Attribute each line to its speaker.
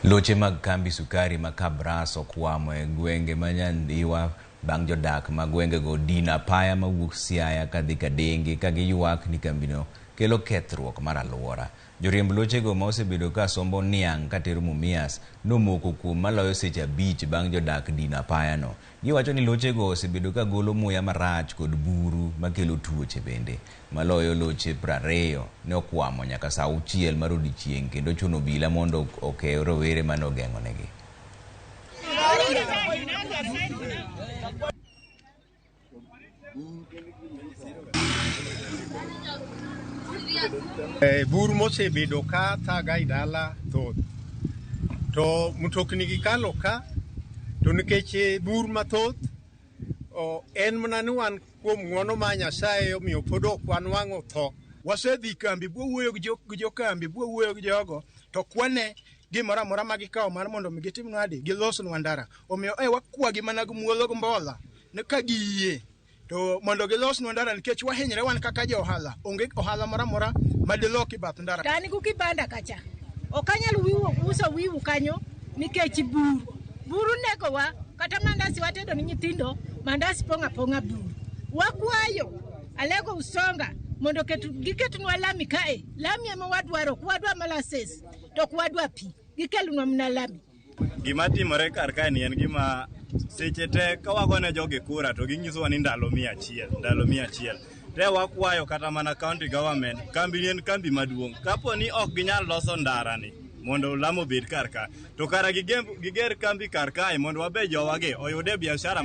Speaker 1: Loche mag kambi sukari ma Kabras okwamo e gwenge manyandiwa bang' jodak ma gwenge go dino apaya mawuok Siaya kadhi Kadenge ka giywak ni kambino kelo kethruok mar alwora. Joriemb loche go ma osebedo ka sombo niang' katero Mumias nomoko kuom maloyo seche 5 bang' jodak dino apaya no. Giwacho ni loche go osebedo ka golo muya marach kod buru makelo tuoche bende. Maloyo loche 20 ne okwamo nyaka saa 6 mar odiechieng' kendo chuno obila mondo okew rowere manogeng'o negi.
Speaker 2: Bur mosebedo ka thaga idala thoth to mtokni gikalo ka to nikech bur mathoth en mana ni wan kuom ng'wono ma Nyasaye omiyo pod ok wanwang'o tho. Wasedhi kambi bwawuoyo gi jokambi bwawuoyo gi jogo to kwane gimoro amora ma gikawo mar mondo mi gitim nade gilosnwa ndara. Omiyo wakwagi mana gimwolo gombola ne ka giyie to mondo gilosnwa ndara nikech wahinyre wan kaka jo ohala. Onge ohala moro amora madiloki bath ndara.
Speaker 3: Kani ku kibanda kacha okanyal uso wiwu kanyo nikech buru negowa kata mandasi watedo ni nyithindo mandasi ponga buru. Wakwayo alego usonga mondo giketnwa lami kae. Lami ema wadwaro, kwadwa molasses to kwadwa pi gikelnwa mna lami.
Speaker 4: Gima timore kar kae ni en gima seche te ka wagone jogi kura to ginyisowa ni ndalo 100 te wakwayo kata mana county government kambi en kambi maduong' kapo ni ok ginyal loso ndara ni mondo lamo bed kar ka to kara giger kambi kar kae mondo wabe jowage oyude biashara